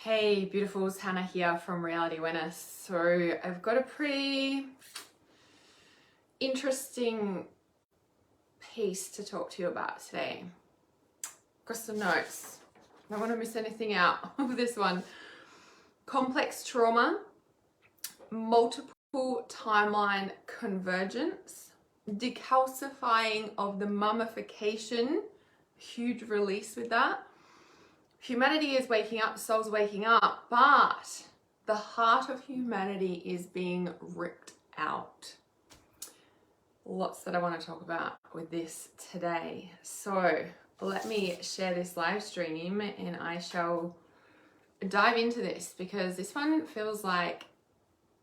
Hey beautifuls, Hannah here from Reality Awareness. So I've got a pretty interesting piece to talk to you about today. Got some notes. I don't want to miss anything out of this one. Complex trauma, multiple timeline convergence, decalcifying of the mummification, huge release with that. Humanity is waking up, soul's waking up, but the heart of humanity is being ripped out. Lots that I want to talk about with this today. So let me share this live stream and I shall dive into this, because this one feels like,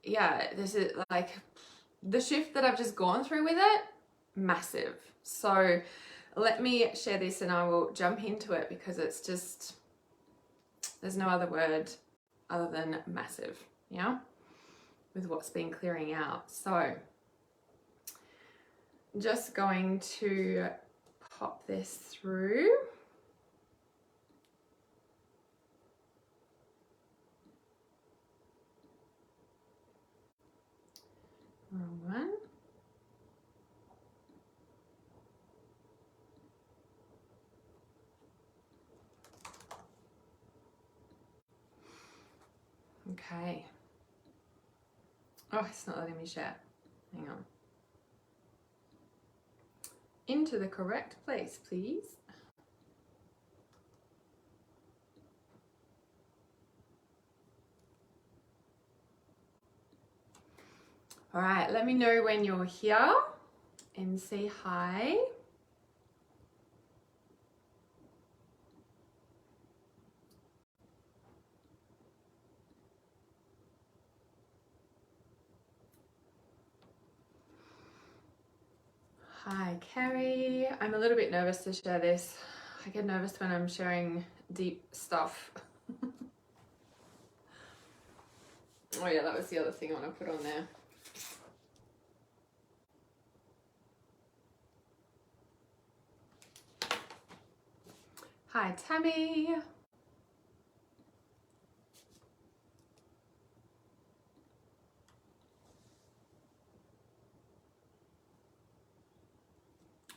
yeah, this is like the shift that I've just gone through with it, massive. So let me share this and I will jump into it, because it's just, there's no other word other than massive, yeah, with what's been clearing out. So just going to pop this through. Wrong one. Okay. Oh, it's not letting me share. Hang on. Into the correct place, please. All right, let me know when you're here and say hi. Hi, Carrie. I'm a little bit nervous to share this. I get nervous when I'm sharing deep stuff. Oh yeah, that was the other thing I want to put on there. Hi, Tammy.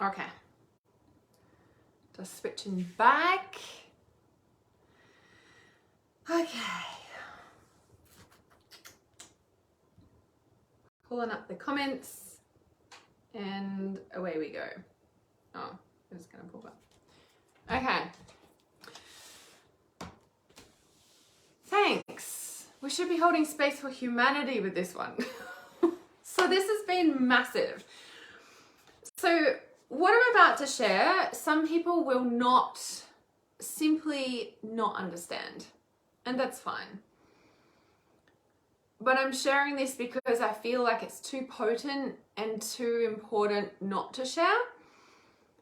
Okay. Just switching back. Okay. Pulling up the comments and away we go. Oh, I'm just gonna pull that. Okay. Thanks. We should be holding space for humanity with this one. So this has been massive. So what I'm about to share, some people will simply not understand, and that's fine. But I'm sharing this because I feel like it's too potent and too important not to share.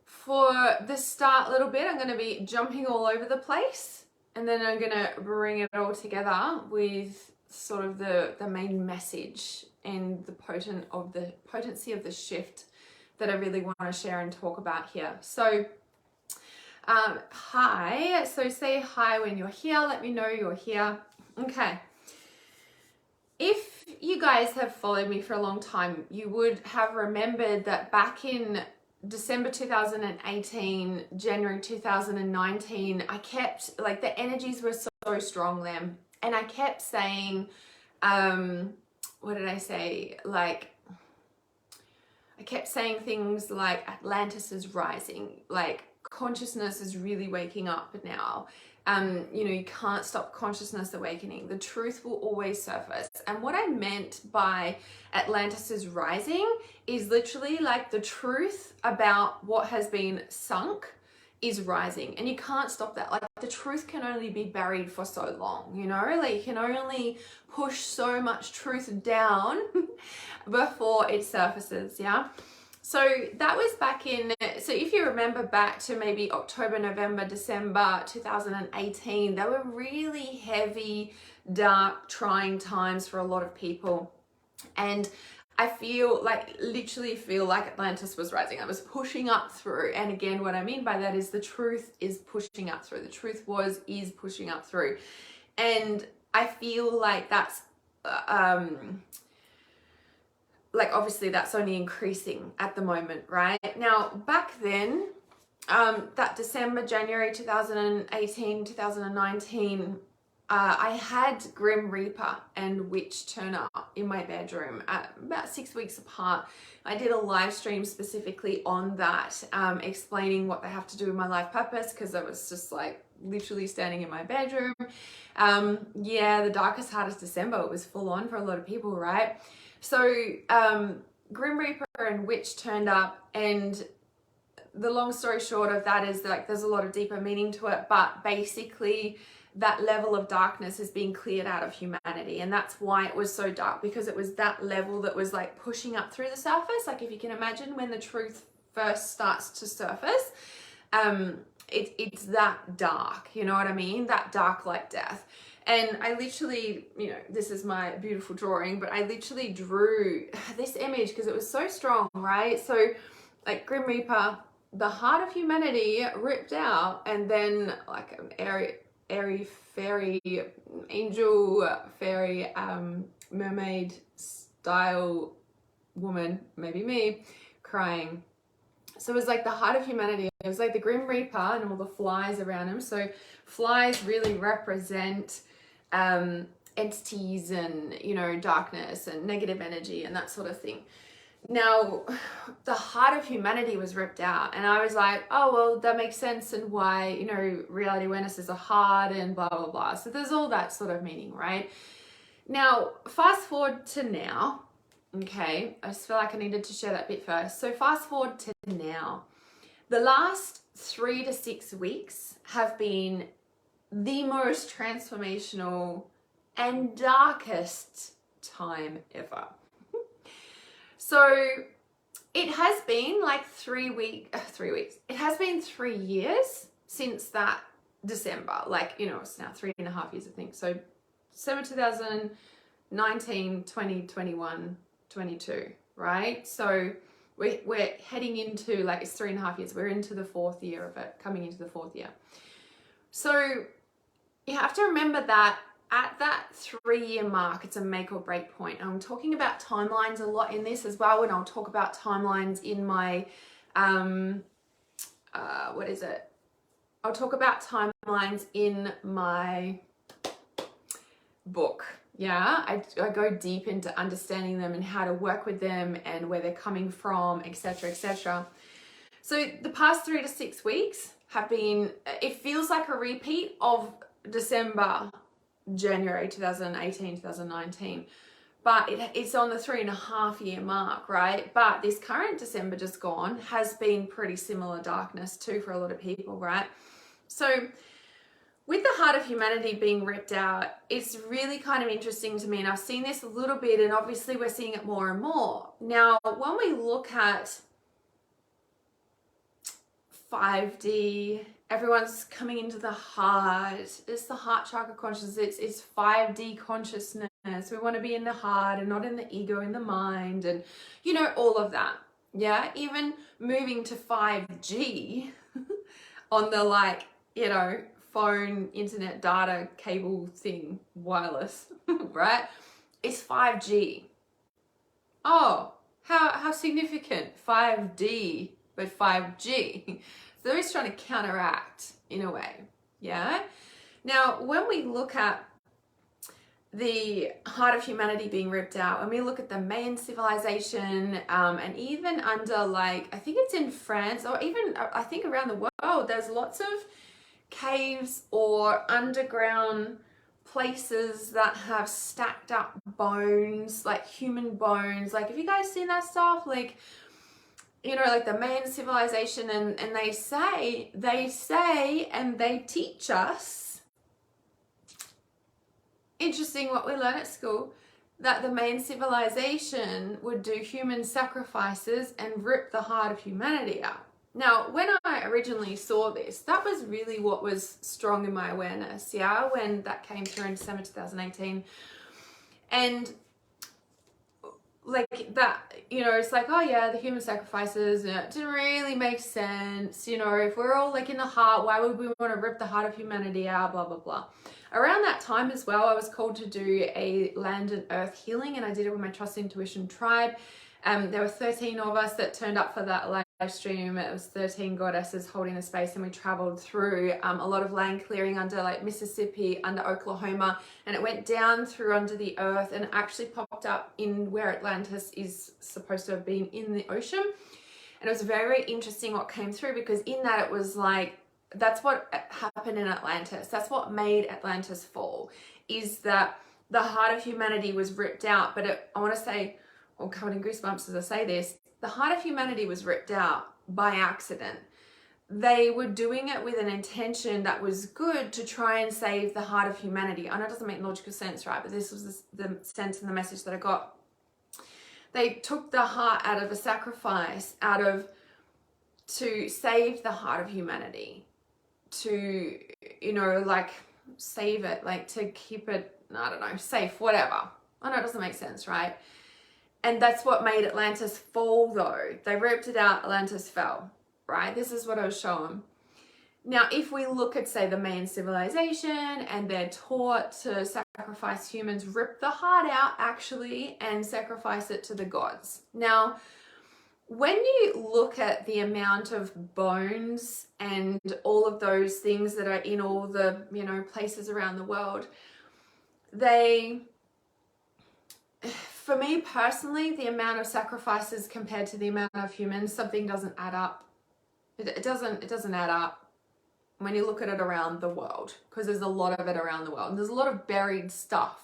For the start little bit, I'm going to be jumping all over the place, and then I'm going to bring it all together with sort of the main message and the potency of the shift that I really want to share and talk about here. So hi, so say hi when you're here, let me know you're here. Okay, if you guys have followed me for a long time, you would have remembered that back in December 2018, January 2019, I kept, like, the energies were so strong then, and I kept saying, what did I say, like, I kept saying things like Atlantis is rising, like consciousness is really waking up now. You know, you can't stop consciousness awakening. The truth will always surface. And what I meant by Atlantis is rising is literally like the truth about what has been sunk is rising, and you can't stop that. Like, the truth can only be buried for so long, you know, like you can only push so much truth down before it surfaces. Yeah. So that was back in, so if you remember back to maybe October, November, December 2018, they were really heavy, dark, trying times for a lot of people. And I literally feel like Atlantis was rising. I was pushing up through. And again, what I mean by that is the truth is pushing up through. The truth is pushing up through. And I feel like that's like obviously that's only increasing at the moment, right? Now back then, that December, January 2018, 2019, I had Grim Reaper and Witch turn up in my bedroom at about 6 weeks apart. I did a live stream specifically on that, explaining what they have to do with my life purpose, because I was just like literally standing in my bedroom. Yeah, the darkest, hardest December, it was full on for a lot of people, right? So Grim Reaper and Witch turned up, and the long story short of that is like there's a lot of deeper meaning to it, but basically that level of darkness is being cleared out of humanity, and that's why it was so dark, because it was that level that was like pushing up through the surface. Like if you can imagine when the truth first starts to surface, it's that dark, you know what I mean? That dark like death. And I literally, you know, this is my beautiful drawing, but I literally drew this image because it was so strong, right? So like Grim Reaper, the heart of humanity ripped out, and then like an airy fairy, angel fairy, mermaid style woman, maybe me, crying. So it was like the heart of humanity. It was like the Grim Reaper and all the flies around him. So flies really represent entities and, you know, darkness and negative energy and that sort of thing. Now, the heart of humanity was ripped out, and I was like, oh, well, that makes sense, and why, you know, reality awareness is a heart and blah, blah, blah. So there's all that sort of meaning, right? Now, fast forward to now, okay, I just feel like I needed to share that bit first. So fast forward to now. The last 3 to 6 weeks have been the most transformational and darkest time ever. So it has been like 3 weeks. It has been 3 years since that December. Like, you know, it's now 3.5 years, I think. So December 2019, 20, 21, 22, right? So we're heading into, like, it's 3.5 years. We're into the 4th year of it, coming into the 4th year. So you have to remember that at that 3-year mark, it's a make or break point. I'm talking about timelines a lot in this as well, and I'll talk about timelines in my, I'll talk about timelines in my book. Yeah, I go deep into understanding them and how to work with them and where they're coming from, etc., etc. So the past 3 to 6 weeks have been, it feels like a repeat of December, January 2018, 2019, but it's on the 3.5 year mark, right? But this current December just gone has been pretty similar darkness too for a lot of people, right? So with the heart of humanity being ripped out, it's really kind of interesting to me, and I've seen this a little bit, and obviously we're seeing it more and more. Now, when we look at 5D, everyone's coming into the heart. It's the heart chakra consciousness. It's 5D consciousness. We want to be in the heart and not in the ego, in the mind, and, you know, all of that. Yeah, even moving to 5G on the, like, you know, phone, internet, data, cable thing, wireless, right? It's 5G. Oh, how significant. 5D, but 5G. So they're always trying to counteract in a way, yeah? Now, when we look at the heart of humanity being ripped out, when we look at the Mayan civilization, and even under, like, I think it's in France, or even I think around the world, there's lots of caves or underground places that have stacked up bones, like human bones. Like, have you guys seen that stuff? Like, you know, like the Mayan civilization, and they say and they teach us, interesting what we learn at school, that the Mayan civilization would do human sacrifices and rip the heart of humanity out. Now, when I originally saw this, that was really what was strong in my awareness, yeah, when that came through in December 2018. And like that, you know, it's like, oh yeah, the human sacrifices, it didn't really make sense. You know, if we're all like in the heart, why would we want to rip the heart of humanity out, blah, blah, blah. Around that time as well, I was called to do a land and earth healing, and I did it with my Trust Intuition tribe. There were 13 of us that turned up for that live stream. It was 13 goddesses holding the space, and we traveled through a lot of land clearing under like Mississippi, under Oklahoma, and it went down through under the earth and actually popped up in where Atlantis is supposed to have been, in the ocean. And it was very interesting what came through, because in that it was like, that's what happened in Atlantis. That's what made Atlantis fall, is that the heart of humanity was ripped out. But I want to say, I'm covered in goosebumps as I say this, the heart of humanity was ripped out by accident. They were doing it with an intention that was good, to try and save the heart of humanity. I know it doesn't make logical sense, right? But this was the sense and the message that I got. They took the heart out of a sacrifice, to save the heart of humanity, to, you know, like save it, like to keep it, I don't know, safe, whatever. I know it doesn't make sense, right? And that's what made Atlantis fall, though. They ripped it out, Atlantis fell, right? This is what I was showing. Now, if we look at, say, the Mayan civilization, and they're taught to sacrifice humans, rip the heart out, actually, and sacrifice it to the gods. Now, when you look at the amount of bones and all of those things that are in all the, you know, places around the world, for me personally, the amount of sacrifices compared to the amount of humans, something doesn't add up. It doesn't add up when you look at it around the world, because there's a lot of it around the world. And there's a lot of buried stuff,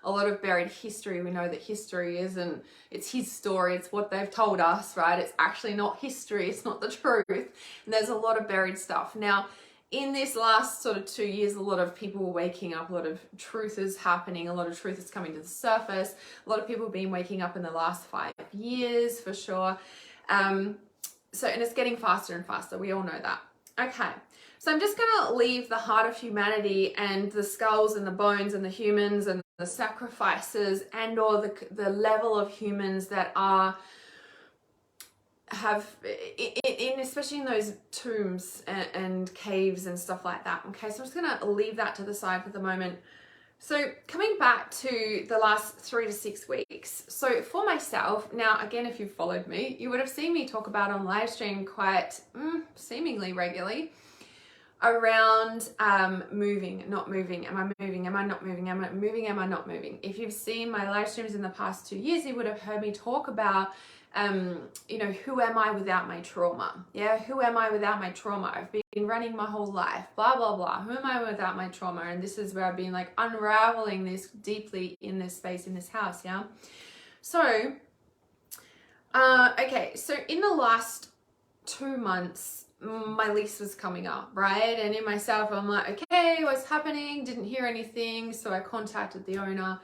a lot of buried history. We know that history isn't, it's his story, it's what they've told us, right? It's actually not history, it's not the truth. And there's a lot of buried stuff. Now, in this last sort of 2 years, a lot of people were waking up, a lot of truth is happening, a lot of truth is coming to the surface. A lot of people have been waking up in the last 5 years, for sure. And it's getting faster and faster. We all know that. Okay, so I'm just going to leave the heart of humanity and the skulls and the bones and the humans and the sacrifices and or the level of humans that have especially in those tombs and caves and stuff like that. Okay, so I'm just gonna leave that to the side for the moment. So coming back to the last 3 to 6 weeks, so for myself, now again, if you've followed me, you would have seen me talk about on live stream quite seemingly regularly around moving, not moving. Am I moving? Am I not moving? Am I moving? Am I not moving? If you've seen my live streams in the past 2 years, you would have heard me talk about you know, who am I without my trauma? Yeah, who am I without my trauma? I've been running my whole life, blah, blah, blah. Who am I without my trauma? And this is where I've been like unraveling this deeply in this space, in this house, yeah? So, okay, so in the last 2 months, my lease was coming up, right? And in myself, I'm like, okay, what's happening? Didn't hear anything. So I contacted the owner.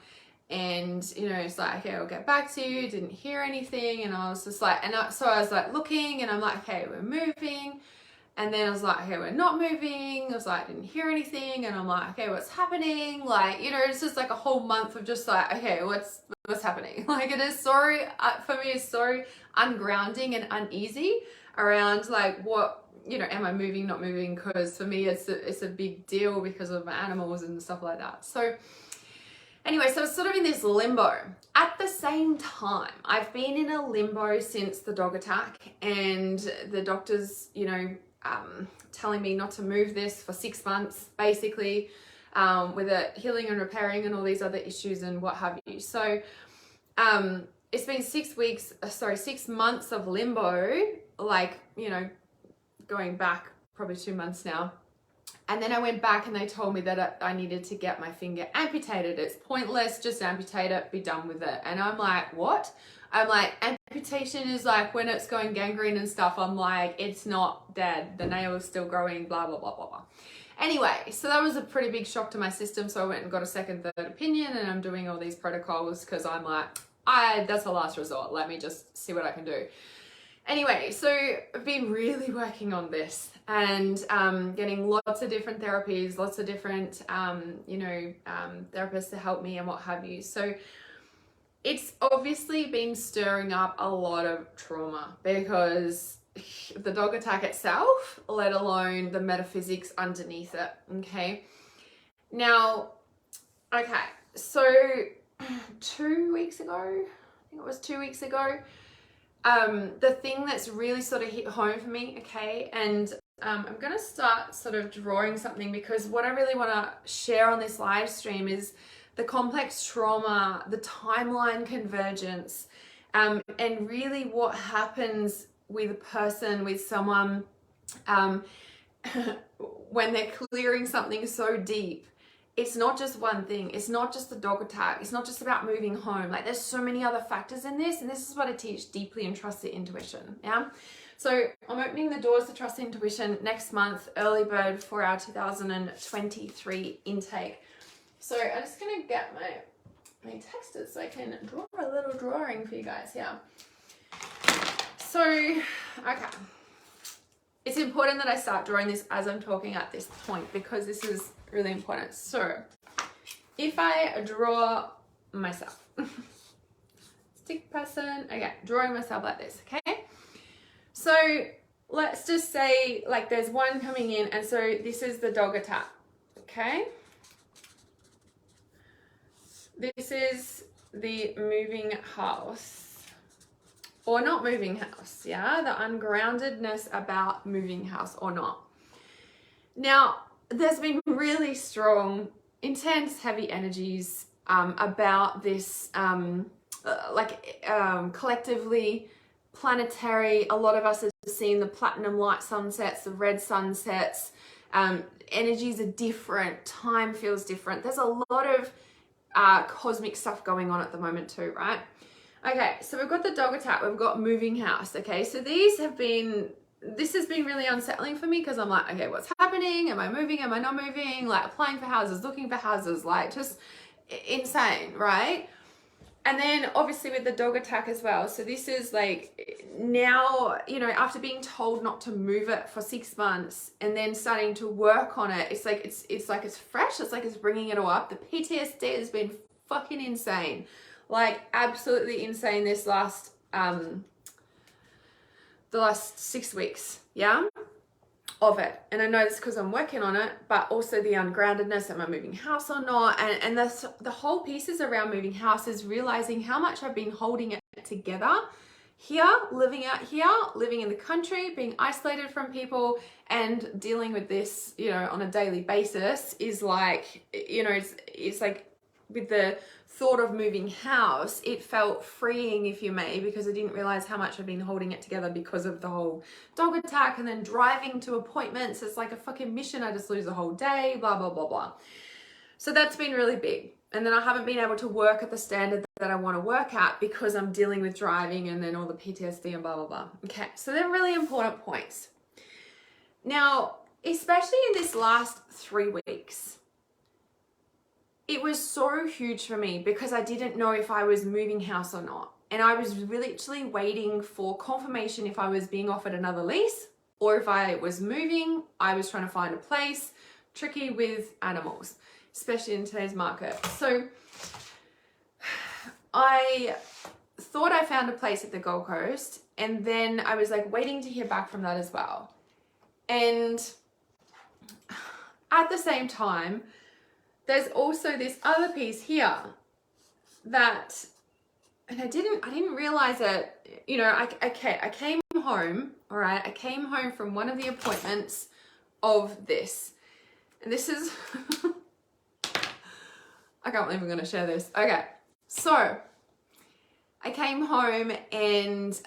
And, you know, it's like, okay, I'll get back to you. Didn't hear anything. And I was just like, so I was like looking and I'm like, okay, we're moving. And then I was like, okay, we're not moving. I was like, I didn't hear anything. And I'm like, okay, what's happening? Like, you know, it's just like a whole month of just like, okay, what's happening? Like, it is for me, it's so ungrounding and uneasy around like what, you know, am I moving, not moving? Because for me, it's a big deal because of animals and stuff like that. So anyway, so it's sort of in this limbo. At the same time, I've been in a limbo since the dog attack, and the doctors, you know, telling me not to move this for 6 months, basically, with it healing and repairing and all these other issues and what have you. So it's been 6 months of limbo, like, you know, going back probably 2 months now. And then I went back and they told me that I needed to get my finger amputated. It's pointless, just amputate it, be done with it. And I'm like, what? I'm like, amputation is like when it's going gangrene and stuff. I'm like, it's not dead. The nail is still growing, blah, blah, blah, blah, blah. Anyway, so that was a pretty big shock to my system. So I went and got a second, third opinion, and I'm doing all these protocols because I'm like, that's the last resort. Let me just see what I can do. Anyway, so I've been really working on this and getting lots of different therapies, lots of different, therapists to help me and what have you. So it's obviously been stirring up a lot of trauma because the dog attack itself, let alone the metaphysics underneath it. Okay. Now, okay, so 2 weeks ago, I think it was 2 weeks ago, the thing that's really sort of hit home for me, okay, and I'm going to start sort of drawing something, because what I really want to share on this live stream is the complex trauma, the timeline convergence, and really what happens with a person, with someone, when they're clearing something so deep. It's not just one thing. It's not just the dog attack. It's not just about moving home. Like, there's so many other factors in this, and this is what I teach, deeply and trusted intuition. Yeah. So I'm opening the doors to Trust Intuition next month, early bird for our 2023 intake. So I'm just gonna get my texters so I can draw a little drawing for you guys here. So, okay. It's important that I start drawing this as I'm talking at this point, because this is really important. So if I draw myself, stick person, okay, drawing myself like this, okay? So let's just say, like, there's one coming in, and so this is the dog attack, okay? This is the moving house, or not moving house, yeah? The ungroundedness about moving house or not. Now, there's been really strong, intense, heavy energies about this, collectively, planetary. A lot of us have seen the platinum light sunsets, the red sunsets. Energies are different. Time feels different. There's a lot of cosmic stuff going on at the moment too, right? Okay, so we've got the dog attack. We've got moving house. Okay, so this has been really unsettling for me, because I'm like, okay, what's happening? Am I moving? Am I not moving? Like, applying for houses, looking for houses, like, just insane, right? And then obviously with the dog attack as well. So this is like, now, you know, after being told not to move it for 6 months and then starting to work on it, it's like it's fresh. It's like it's bringing it all up. The PTSD has been fucking insane, like absolutely insane this last the last 6 weeks, yeah, of it. And I know this because I'm working on it, but also the ungroundedness, am I moving house or not? And the whole pieces around moving house is realizing how much I've been holding it together here, living out here, living in the country, being isolated from people, and dealing with this, you know, on a daily basis is like, you know, it's like with the thought of moving house, it felt freeing, if you may, because I didn't realize how much I've been holding it together because of the whole dog attack, and then driving to appointments. It's like a fucking mission. I just lose a whole day, blah, blah, blah, blah. So that's been really big. And then I haven't been able to work at the standard that I want to work at because I'm dealing with driving and then all the PTSD and blah, blah, blah. Okay, so they're really important points. Now, especially in this last 3 weeks, it was so huge for me because I didn't know if I was moving house or not. And I was really actually waiting for confirmation if I was being offered another lease or if I was moving. I was trying to find a place. Tricky with animals, especially in today's market. So I thought I found a place at the Gold Coast, and then I was like waiting to hear back from that as well. And at the same time, there's also this other piece here that, and I didn't realize it, you know, I came home, all right, I came home from one of the appointments of this, and this is, I can't believe I'm going to share this. Okay, so I came home and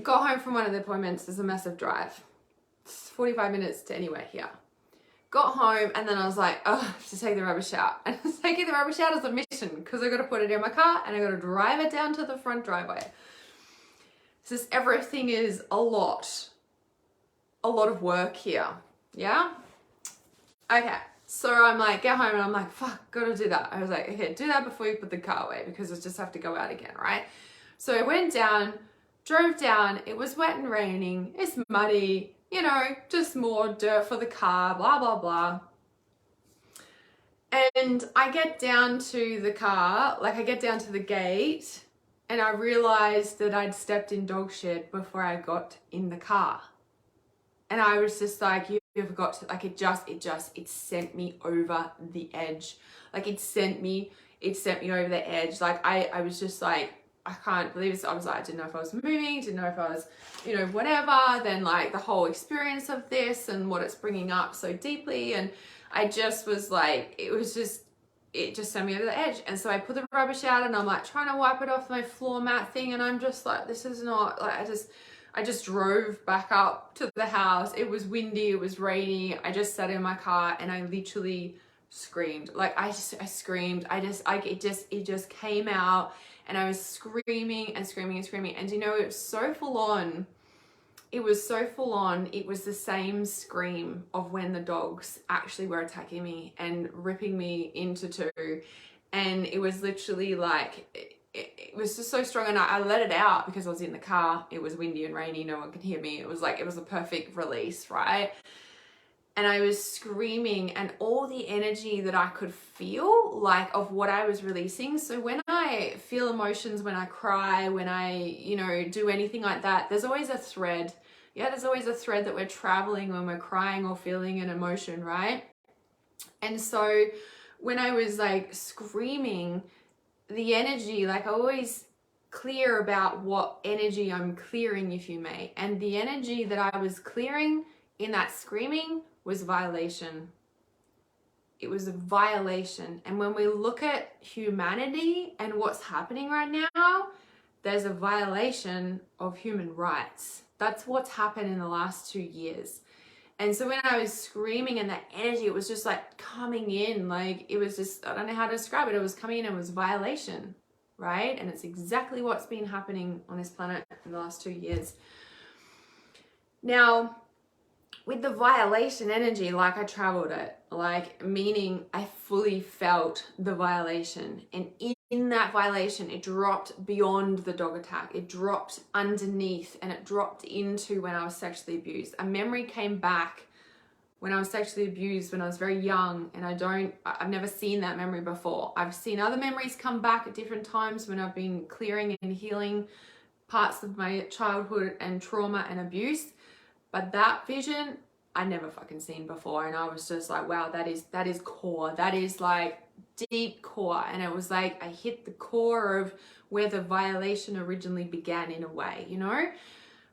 got home from one of the appointments. There's a massive drive. 45 minutes to anywhere here. Got home and then I was like, oh, I have to take the rubbish out. And taking the rubbish out is a mission because I got to put it in my car and I got to drive it down to the front driveway. So everything is a lot of work here. Yeah. Okay. So I'm like, get home and I'm like, fuck, got to do that. I was like, okay, do that before you put the car away because I just have to go out again, right? So I went down, drove down. It was wet and raining. It's muddy. You know, just more dirt for the car, blah, blah, blah. And I get down to the car, like I get down to the gate, and I realized that I'd stepped in dog shit before I got in the car. And I was just like, you've got to, like, it sent me over the edge. Like it sent me over the edge. Like I was just like, I can't believe this. I was like, I didn't know if I was moving, didn't know if I was, you know, whatever. Then like the whole experience of this and what it's bringing up so deeply. And I just was like, it just sent me over the edge. And so I put the rubbish out and I'm like trying to wipe it off my floor mat thing. And I'm just like, this is not, like, I just drove back up to the house. It was windy, it was rainy. I just sat in my car and I literally screamed. Like I screamed. It just came out and I was screaming and screaming and screaming. And you know, it was so full on. It was so full on. It was the same scream of when the dogs actually were attacking me and ripping me into two. And it was literally like, it was just so strong. And I let it out because I was in the car. It was windy and rainy. No one could hear me. It was like, it was a perfect release, right? And I was screaming and all the energy that I could feel, like of what I was releasing. So when I feel emotions, when I cry, when I, you know, do anything like that, there's always a thread. Yeah, there's always a thread that we're traveling when we're crying or feeling an emotion, right? And so when I was like screaming, the energy, like I always clear about what energy I'm clearing, if you may. And the energy that I was clearing in that screaming was violation. It was a violation. And when we look at humanity and what's happening right now, there's a violation of human rights. That's what's happened in the last 2 years. And so when I was screaming and that energy, it was just like coming in, like it was just, I don't know how to describe it. It was coming in and it was violation, right? And it's exactly what's been happening on this planet in the last 2 years. Now, with the violation energy, like I traveled it, like meaning I fully felt the violation. And in that violation, it dropped beyond the dog attack. It dropped underneath and it dropped into when I was sexually abused. A memory came back when I was sexually abused when I was very young, and I've never seen that memory before. I've seen other memories come back at different times when I've been clearing and healing parts of my childhood and trauma and abuse. But that vision, I never fucking seen before. And I was just like, wow, that is core. That is like deep core. And it was like, I hit the core of where the violation originally began in a way, you know?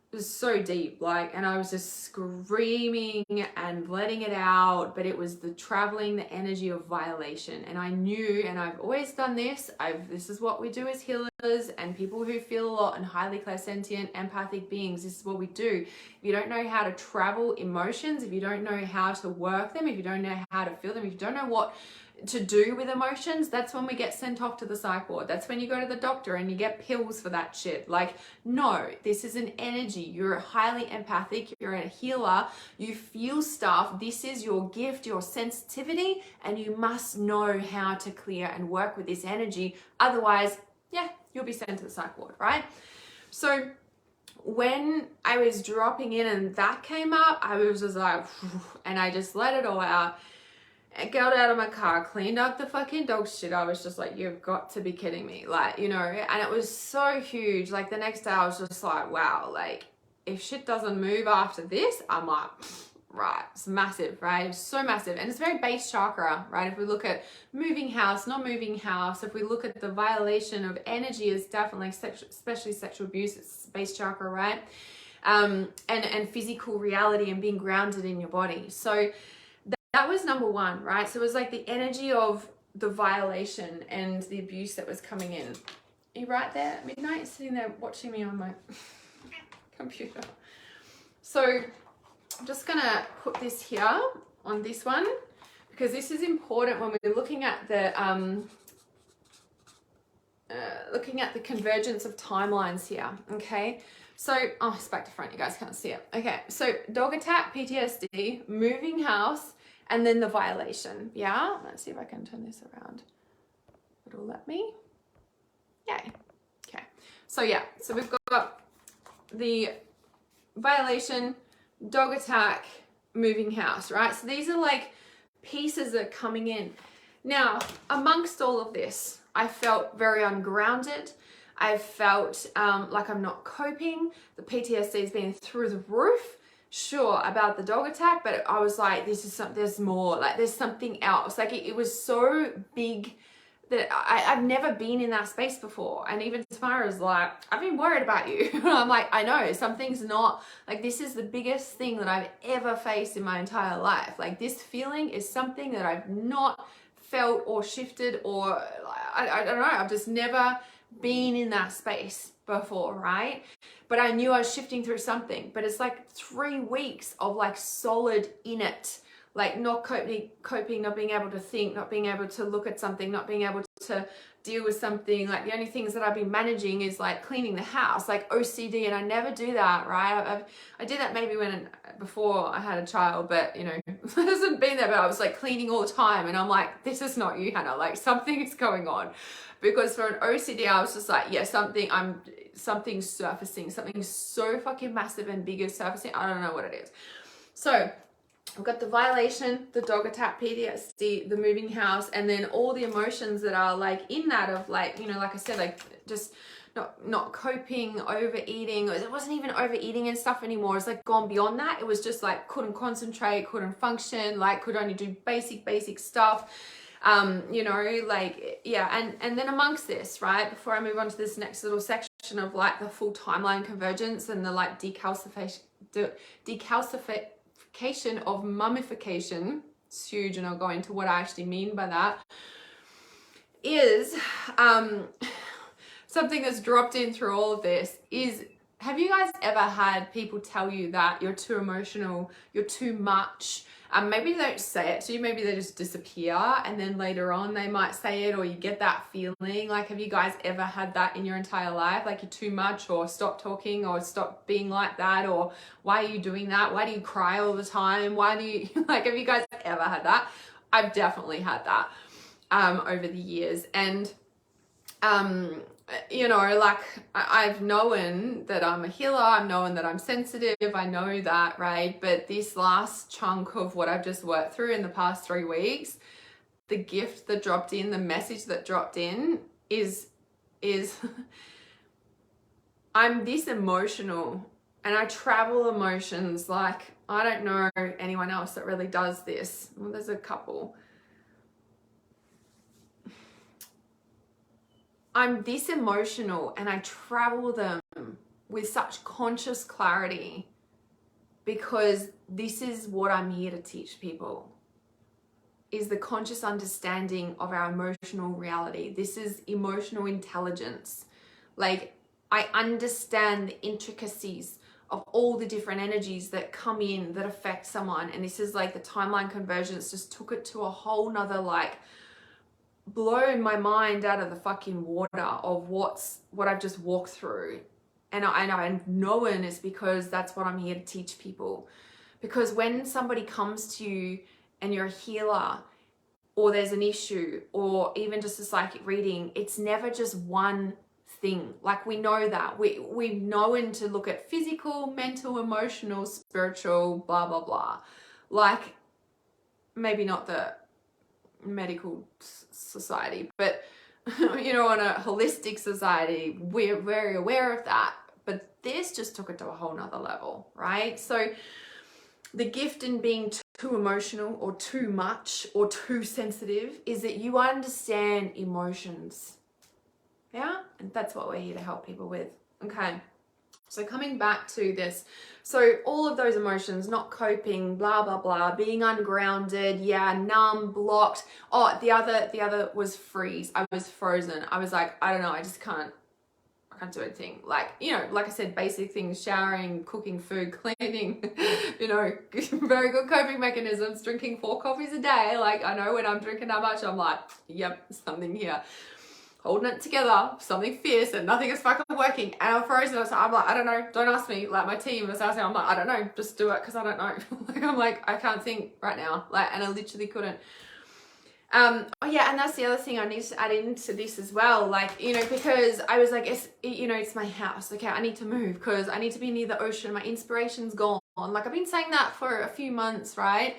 It was so deep, like, and I was just screaming and letting it out, but it was the traveling, the energy of violation. And I knew, and I've always done this, this is what we do as healers and people who feel a lot and highly clairsentient, empathic beings. This is what we do. If you don't know how to travel emotions, if you don't know how to work them, if you don't know how to feel them, if you don't know what to do with emotions, that's when we get sent off to the psych ward. That's when you go to the doctor and you get pills for that shit. Like, no, this is an energy. You're highly empathic, you're a healer, you feel stuff. This is your gift, your sensitivity, and you must know how to clear and work with this energy. Otherwise, yeah, you'll be sent to the psych ward, right? So when I was dropping in and that came up, I was just like, and I just let it all out. I got out of my car, cleaned up the fucking dog shit. I was just like, you've got to be kidding me. Like, you know, and it was so huge. Like the next day I was just like, wow, like if shit doesn't move after this, I'm like, right, it's massive, right? It's so massive. And it's very base chakra, right? If we look at moving house, not moving house, if we look at the violation of energy, is definitely especially sexual abuse, it's base chakra, right? And physical reality and being grounded in your body. So that was number one, right? So it was like the energy of the violation and the abuse that was coming in. Are you right there at midnight, sitting there watching me on my computer? So I'm just gonna put this here on this one because this is important when we're looking at the convergence of timelines here. Okay. So, oh, it's back to front. You guys can't see it. Okay. So dog attack, PTSD, moving house, and then the violation. Yeah. Let's see if I can turn this around. It'll let me. Yay. Okay. So yeah. So we've got the violation, dog attack, moving house, right? So these are like pieces that are coming in. Now, amongst all of this, I felt very ungrounded. I felt like I'm not coping. The PTSD has been through the roof. Sure, about the dog attack, but I was like, there's more, like there's something else. Like it was so big that I've never been in that space before. And even Tamara's like, I've been worried about you. I'm like, I know, something's not, like this is the biggest thing that I've ever faced in my entire life. Like this feeling is something that I've not felt or shifted, or I don't know, I've just never been in that space before, right? But I knew I was shifting through something. But it's like 3 weeks of like solid in it, like not coping, not being able to think, not being able to look at something, not being able to deal with something. Like the only things that I've been managing is like cleaning the house, like OCD, and I never do that, right? I did that maybe before I had a child, but you know, it hasn't been there. But I was like cleaning all the time, and I'm like, this is not you, Hannah. Like something is going on. Because for an OCD, I was just like, yeah, something's surfacing, something so fucking massive and big is surfacing. I don't know what it is. So I've got the violation, the dog attack, PTSD, the moving house, and then all the emotions that are like in that of like, you know, like I said, like just not coping, overeating. It wasn't even overeating and stuff anymore. It's like gone beyond that. It was just like couldn't concentrate, couldn't function, like could only do basic stuff. You know, like, yeah. And then amongst this, right, before I move on to this next little section of like the full timeline convergence and the like decalcification of mummification, it's huge, and I'll go into what I actually mean by that, is something that's dropped in through all of this is, have you guys ever had people tell you that you're too emotional, you're too much? Maybe they don't say it to you, maybe they just disappear, and then later on they might say it, or you get that feeling. Like, have you guys ever had that in your entire life? Like you're too much, or stop talking, or stop being like that, or why are you doing that? Why do you cry all the time? Why do you, like, have you guys ever had that? I've definitely had that over the years. And you know, like I've known that I'm a healer, I've known that I'm sensitive, I know that, right? But this last chunk of what I've just worked through in the past 3 weeks, the gift that dropped in, the message that dropped in is I'm this emotional, and I travel emotions like I don't know anyone else that really does this. Well, there's a couple. I'm this emotional, and I travel them with such conscious clarity, because this is what I'm here to teach people, is the conscious understanding of our emotional reality. This is emotional intelligence. Like, I understand the intricacies of all the different energies that come in that affect someone. And this is like the timeline convergence just took it to a whole nother, like, blown my mind out of the fucking water of what I've just walked through. And I've known it's because that's what I'm here to teach people. Because when somebody comes to you and you're a healer, or there's an issue, or even just a psychic reading, it's never just one thing. Like, we know that. We've known to look at physical, mental, emotional, spiritual, blah, blah, blah. Like, maybe not the medical society, but you know, on a holistic society, we're very aware of that. But this just took it to a whole nother level, right? So the gift in being too emotional, or too much, or too sensitive, is that you understand emotions. Yeah, and that's what we're here to help people with. Okay, so coming back to this, so all of those emotions, not coping, blah, blah, blah, being ungrounded, yeah, numb, blocked. Oh, the other was freeze. I was frozen. I was like, I don't know, I can't do anything. Like, you know, like I said, basic things, showering, cooking food, cleaning, you know, very good coping mechanisms, drinking 4 coffees a day. Like, I know when I'm drinking that much, I'm like, yep, something here. Holding it together, something fierce, and nothing is fucking working, and I'm frozen. So I'm like, I don't know, don't ask me. Like, my team was asking, I'm like, I don't know, just do it, because I don't know. Like, I'm like, I can't think right now. Like, and I literally couldn't. Oh yeah, and that's the other thing I need to add into this as well. Like, you know, because I was like, it's my house. Okay, I need to move because I need to be near the ocean. My inspiration's gone. Like, I've been saying that for a few months, right?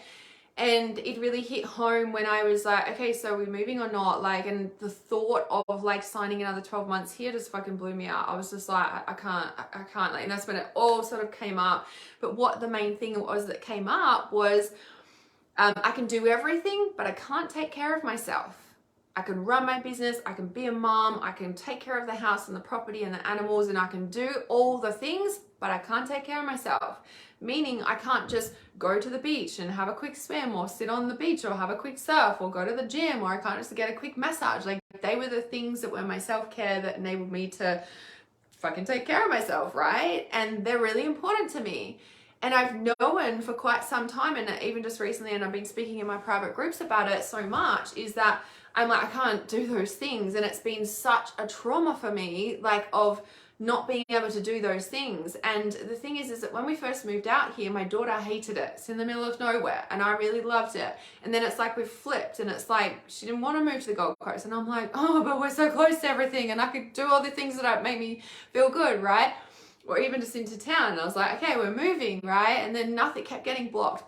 And it really hit home when I was like, okay, so we're moving or not? Like, and the thought of like signing another 12 months here just fucking blew me out. I was just like, I can't. Like, and that's when it all sort of came up. But what the main thing was that came up was, I can do everything, but I can't take care of myself. I can run my business, I can be a mom, I can take care of the house and the property and the animals, and I can do all the things, but I can't take care of myself. Meaning I can't just go to the beach and have a quick swim, or sit on the beach, or have a quick surf, or go to the gym, or I can't just get a quick massage. Like, they were the things that were my self-care that enabled me to fucking take care of myself, right? And they're really important to me. And I've known for quite some time, and even just recently, and I've been speaking in my private groups about it so much, is that I'm like, I can't do those things. And it's been such a trauma for me, like, of not being able to do those things. And the thing is that when we first moved out here, my daughter hated it. It's in the middle of nowhere, and I really loved it. And then it's like we've flipped, and it's like she didn't want to move to the Gold Coast, and I'm like, oh, but we're so close to everything, and I could do all the things that make me feel good, right? Or even just into town. And I was like, okay, we're moving, right? And then nothing, kept getting blocked.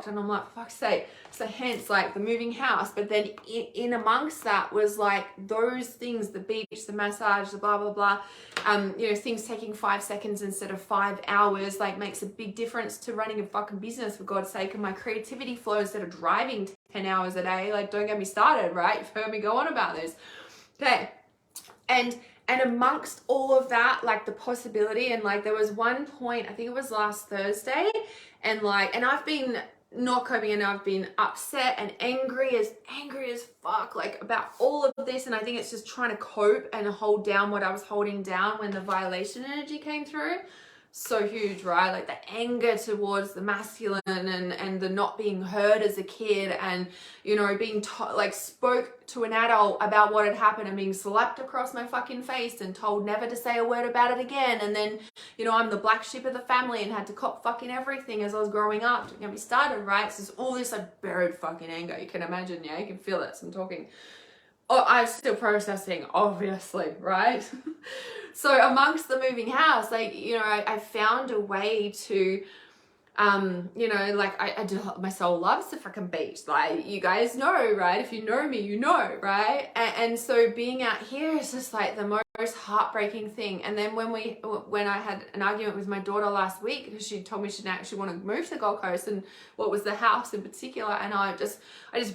And I'm like, for fuck's sake. So hence like the moving house. But then in amongst that was like those things, the beach, the massage, the blah, blah, blah. You know, things taking 5 seconds instead of 5 hours, like, makes a big difference to running a fucking business, for God's sake. And my creativity flow instead of driving 10 hours a day. Like, don't get me started, right? You've heard me go on about this. Okay. And amongst all of that, like, the possibility, and like, there was one point, I think it was last Thursday, and I've been not coping, and I've been upset and angry as fuck, like, about all of this. And I think it's just trying to cope and hold down what I was holding down when the violation energy came through. So huge, right? Like, the anger towards the masculine, and the not being heard as a kid, and, you know, being like, spoke to an adult about what had happened, and being slapped across my fucking face and told never to say a word about it again. And then, you know, I'm the black sheep of the family and had to cop fucking everything as I was growing up to get me started, right? So there's all this like buried fucking anger. You can imagine, yeah, you can feel it. So I'm talking. Oh, I'm still processing, obviously, right? So amongst the moving house, like, you know, I found a way to, you know, like, I do, my soul loves the freaking beach. Like, you guys know, right? If you know me, you know, right? And so being out here is just like the most heartbreaking thing. And then when I had an argument with my daughter last week, because she told me she didn't actually want to move to the Gold Coast, and what was the house in particular, and I just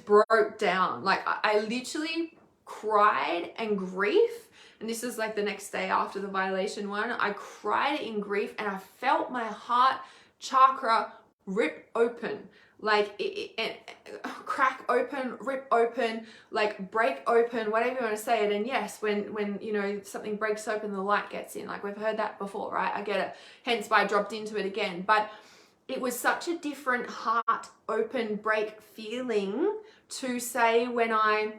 broke down. Like, I literally cried in grief. And this is like the next day after the violation one. I cried in grief, and I felt my heart chakra rip open, like it crack open, rip open, like break open, whatever you want to say it. And yes, when you know, something breaks open, the light gets in. Like, we've heard that before, right? I get it. Hence why I dropped into it again. But it was such a different heart open break feeling to say when I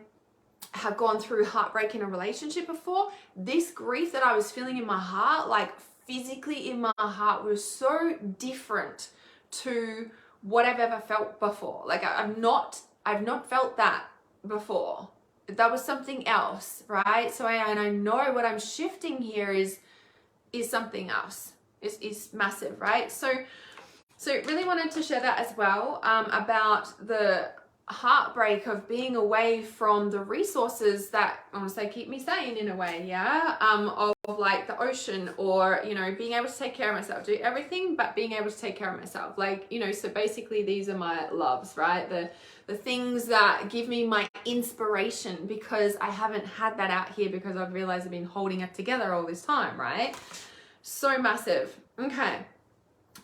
have gone through heartbreak in a relationship before. This grief that I was feeling in my heart, like physically in my heart, was so different to what I've ever felt before. Like, I've not felt that before. That was something else, right? So I know what I'm shifting here is something else. Is massive, right? So really wanted to share that as well, about the heartbreak of being away from the resources that, I want to say, keep me sane in a way, yeah, of like the ocean, or, you know, being able to take care of myself, do everything but being able to take care of myself. Like, you know, so basically these are my loves, right? The things that give me my inspiration, because I haven't had that out here, because I've realized I've been holding it together all this time, right? So massive. Okay,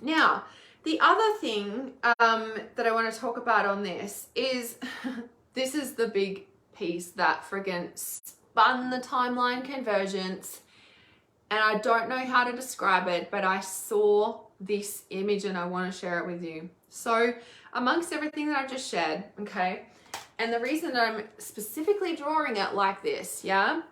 now the other thing that I want to talk about on this is, this is the big piece that friggin' spun the timeline convergence. And I don't know how to describe it, but I saw this image and I want to share it with you. So amongst everything that I've just shared, okay, and the reason that I'm specifically drawing it like this, yeah,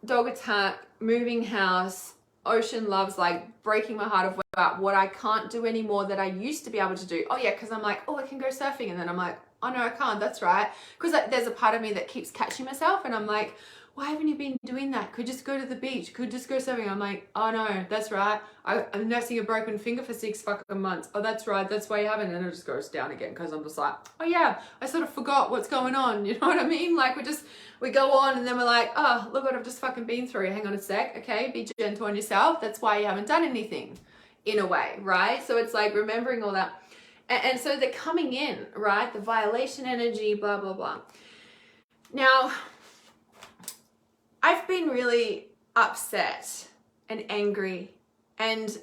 dog attack, moving house, ocean loves, like breaking my heart about what I can't do anymore that I used to be able to do. Oh yeah, because I'm like, oh, I can go surfing, and then I'm like, oh no, I can't. That's right, because there's a part of me that keeps catching myself, and I'm like, why haven't you been doing that? Could just go to the beach, could just go surfing. I'm like, oh no, that's right, I'm nursing a broken finger for 6 fucking months. Oh, that's right, that's why you haven't. And it just goes down again, because I'm just like, oh yeah, I sort of forgot what's going on, you know what I mean? Like we go on, and then we're like, oh, look what I've just fucking been through. Hang on a sec, okay, be gentle on yourself. That's why you haven't done anything, in a way, right? So it's like remembering all that. And so they're coming in, right? The violation energy, blah, blah, blah. Now, I've been really upset and angry, and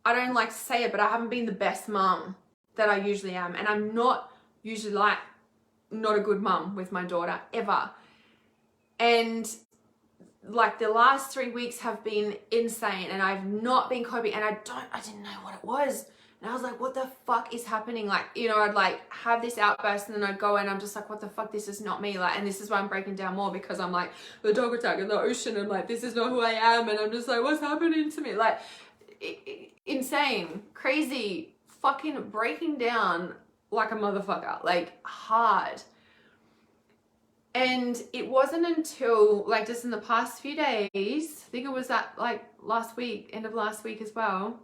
I don't like to say it, but I haven't been the best mum that I usually am. And I'm not usually not a good mum with my daughter, ever. And like the last 3 weeks have been insane, and I've not been coping, and I didn't know what it was. And I was like, what the fuck is happening? Like, you know, I'd like have this outburst, and then I'd go and I'm just like, what the fuck? This is not me. Like, and this is why I'm breaking down more, because I'm like, the dog attack in the ocean, and like, this is not who I am. And I'm just like, what's happening to me? Like, insane, crazy, fucking breaking down like a motherfucker, like hard. And it wasn't until like just in the past few days, I think it was that like last week, end of last week as well,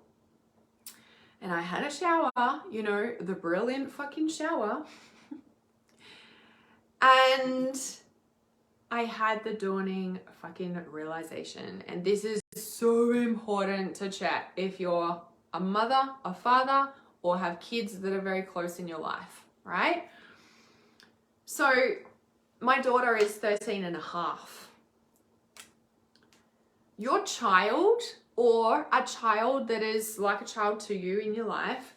and I had a shower, you know, the brilliant fucking shower. And I had the dawning fucking realization. And this is so important to check if you're a mother, a father, or have kids that are very close in your life, right? So my daughter is 13 and a half. Your child, or a child that is like a child to you in your life,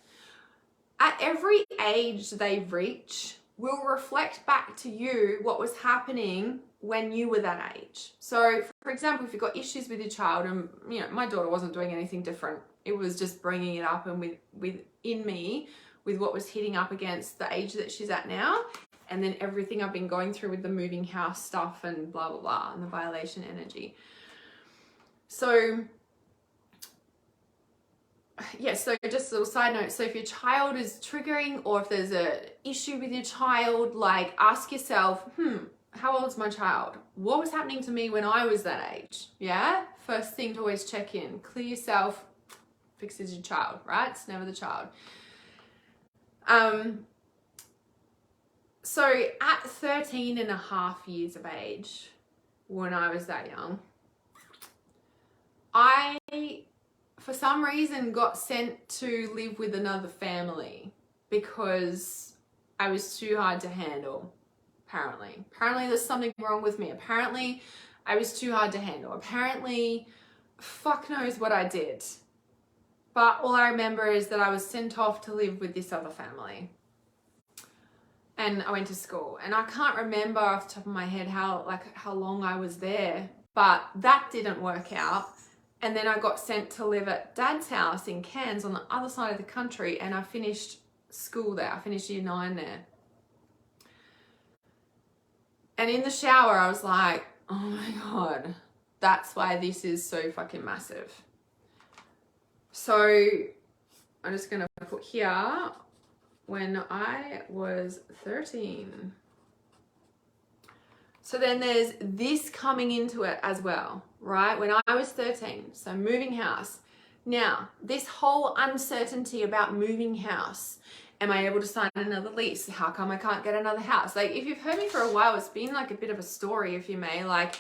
at every age they reach will reflect back to you what was happening when you were that age. So for example, if you've got issues with your child, and you know, my daughter wasn't doing anything different, it was just bringing it up and within me with what was hitting up against the age that she's at now, and then everything I've been going through with the moving house stuff and blah blah blah, and the violation energy. So yeah, so just a little side note. So if your child is triggering, or if there's a issue with your child, like ask yourself, how old is my child? What was happening to me when I was that age? Yeah, first thing to always check in. Clear yourself, fixes your child, right? It's never the child. So at 13 and a half years of age, when I was that young, I, for some reason, got sent to live with another family because I was too hard to handle, apparently. Apparently there's something wrong with me. Apparently I was too hard to handle. Apparently, fuck knows what I did. But all I remember is that I was sent off to live with this other family. And I went to school. And I can't remember off the top of my head how long I was there. But that didn't work out. And then I got sent to live at Dad's house in Cairns on the other side of the country, and I finished school there. I finished year 9 there. And in the shower, I was like, oh my God, that's why this is so fucking massive. So I'm just going to put here, when I was 13. So then there's this coming into it as well, right? When I was 13, so moving house. Now, this whole uncertainty about moving house. Am I able to sign another lease? How come I can't get another house? Like, if you've heard me for a while, it's been like a bit of a story, if you may. Like,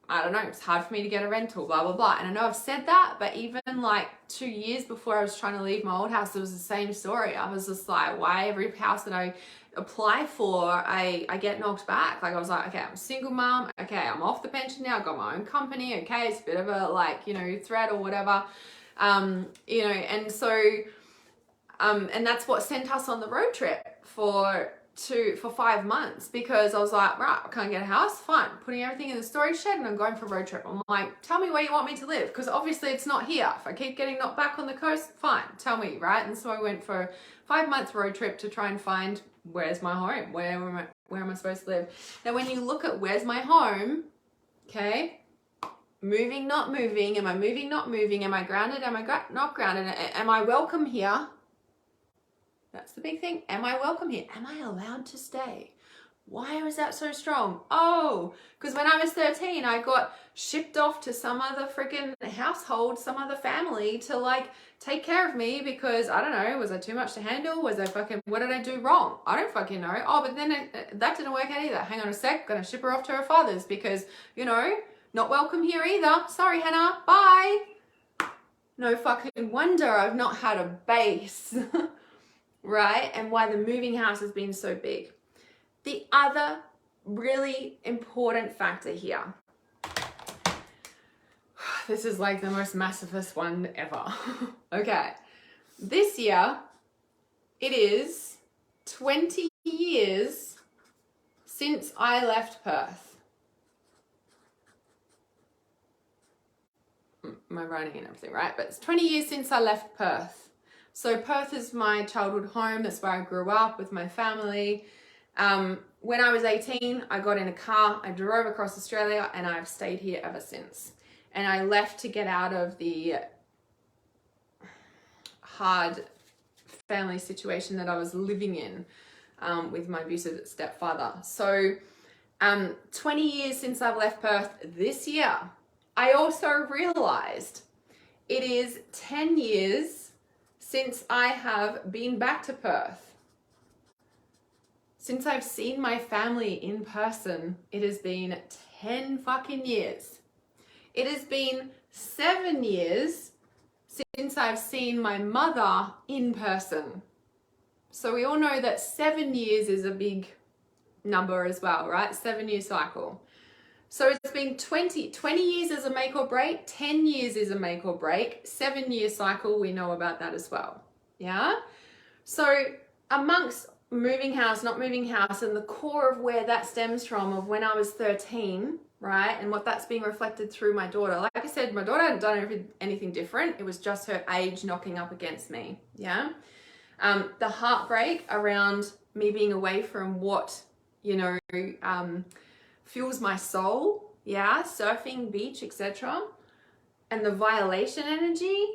I don't know, it's hard for me to get a rental, blah, blah, blah. And I know I've said that, but even like 2 years before I was trying to leave my old house, it was the same story. I was just like, why every house that I apply for, I get knocked back? Like, I was like, okay, I'm a single mom. Okay, I'm off the pension now. I've got my own company. Okay, it's a bit of a like, you know, threat or whatever. You know, and so, and that's what sent us on the road trip for 5 months, because I was like, right, I can't get a house, fine, putting everything in the storage shed, and I'm going for a road trip. I'm like, tell me where you want me to live, because obviously it's not here. If I keep getting knocked back on the coast, fine, tell me, right? And so I went for a 5-month road trip to try and find, where's my home, where am I supposed to live? Now when you look at where's my home, okay, moving, not moving, am I moving, not moving, am I grounded, am I not grounded, am I welcome here? That's the big thing. Am I welcome here? Am I allowed to stay? Why was that so strong? Oh, because when I was 13, I got shipped off to some other freaking household, some other family to like take care of me because, I don't know, was I too much to handle? Was I fucking, what did I do wrong? I don't fucking know. Oh, but then that didn't work out either. Hang on a sec, gonna ship her off to her father's because, you know, not welcome here either. Sorry, Hannah, bye. No fucking wonder I've not had a base, right? And why the moving house has been so big. The other really important factor here, this is like the most masochist one ever. Okay, this year it is 20 years since I left Perth. My writing and everything, right? But it's 20 years since I left Perth. So Perth is my childhood home. That's where I grew up with my family. When I was 18, I got in a car, I drove across Australia, and I've stayed here ever since. And I left to get out of the hard family situation that I was living in with my abusive stepfather. So 20 years since I've left Perth this year. I also realized it is 10 years since I have been back to Perth. Since I've seen my family in person, it has been 10 fucking years. It has been 7 years since I've seen my mother in person. So we all know that 7 years is a big number as well, right? 7-year cycle. So it's been 20 years is a make or break, 10 years is a make or break, 7-year cycle, we know about that as well. Yeah? So amongst moving house, not moving house, and the core of where that stems from of when I was 13, right? And what that's being reflected through my daughter. Like I said, my daughter hadn't done anything different. It was just her age knocking up against me. Yeah. The heartbreak around me being away from what, you know, fuels my soul. Yeah. Surfing, beach, etc. And the violation energy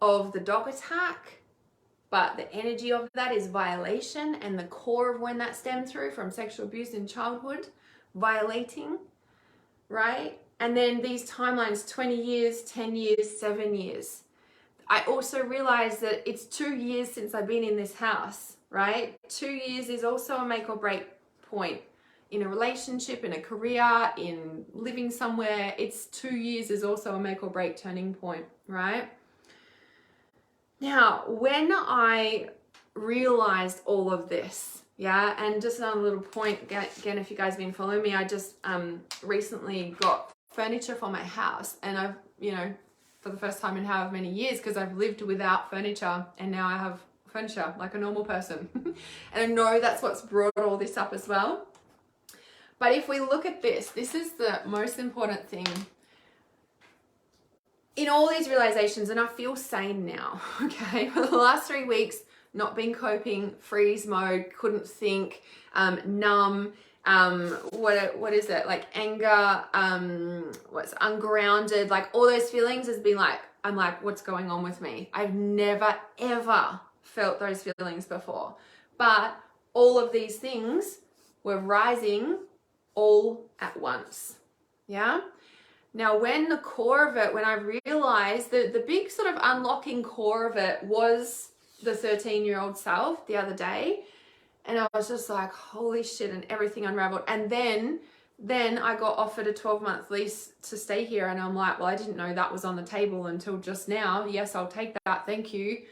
of the dog attack. But the energy of that is violation, and the core of when that stemmed through from sexual abuse in childhood, violating, right? And then these timelines, 20 years, 10 years, 7 years. I also realized that it's 2 years since I've been in this house, right? 2 years is also a make or break point in a relationship, in a career, in living somewhere. It's 2 years is also a make or break turning point, right? Now, when I realized all of this, yeah, and just another little point, again, if you guys have been following me, I just recently got furniture for my house, and I've, you know, for the first time in however many years, because I've lived without furniture, and now I have furniture like a normal person. And I know that's what's brought all this up as well. But if we look at this, this is the most important thing. In all these realizations, and I feel sane now, okay? For the last 3 weeks, not been coping, freeze mode, couldn't think, numb, what is it? Like anger, what's ungrounded, like all those feelings has been like, I'm like, what's going on with me? I've never, ever felt those feelings before. But all of these things were rising all at once, yeah? Now, when the core of it, when I realized that the big sort of unlocking core of it was the 13-year-old self the other day, and I was just like, holy shit, and everything unraveled. And then I got offered a 12-month lease to stay here, and I'm like, well, I didn't know that was on the table until just now. Yes, I'll take that. Thank you.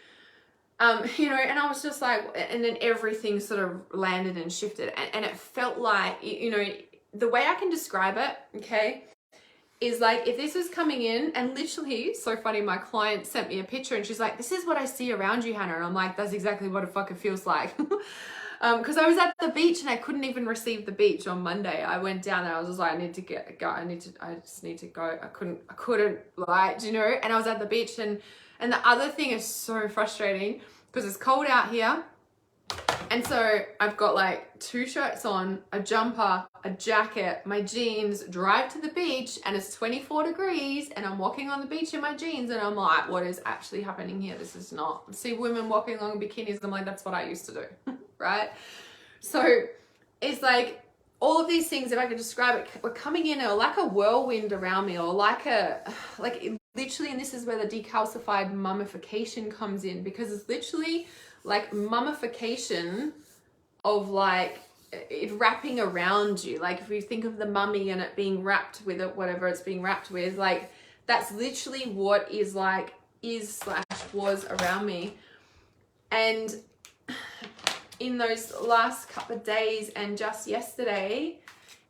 You know, and I was just like, and then everything sort of landed and shifted, and it felt like, you know, the way I can describe it, okay, is like if this was coming in, and literally, so funny, my client sent me a picture and she's like, this is what I see around you, Hannah. And I'm like, that's exactly what it fucking feels like. Because I was at the beach and I couldn't even receive the beach on Monday. I went down there, I was just like, I just need to go. I couldn't like, you know, and I was at the beach, and the other thing is so frustrating because it's cold out here. And so I've got like 2 shirts on, a jumper, a jacket, my jeans, drive to the beach, and it's 24 degrees and I'm walking on the beach in my jeans, and I'm like, what is actually happening here? This is not, see women walking along in bikinis, I'm like, that's what I used to do, right? So it's like all of these things, if I could describe it, were coming in or like a whirlwind around me, or like literally, and this is where the decalcified mummification comes in, because it's literally like mummification of like it wrapping around you. Like if you think of the mummy and it being wrapped with it, whatever it's being wrapped with, like that's literally what is like was around me. And in those last couple of days and just yesterday,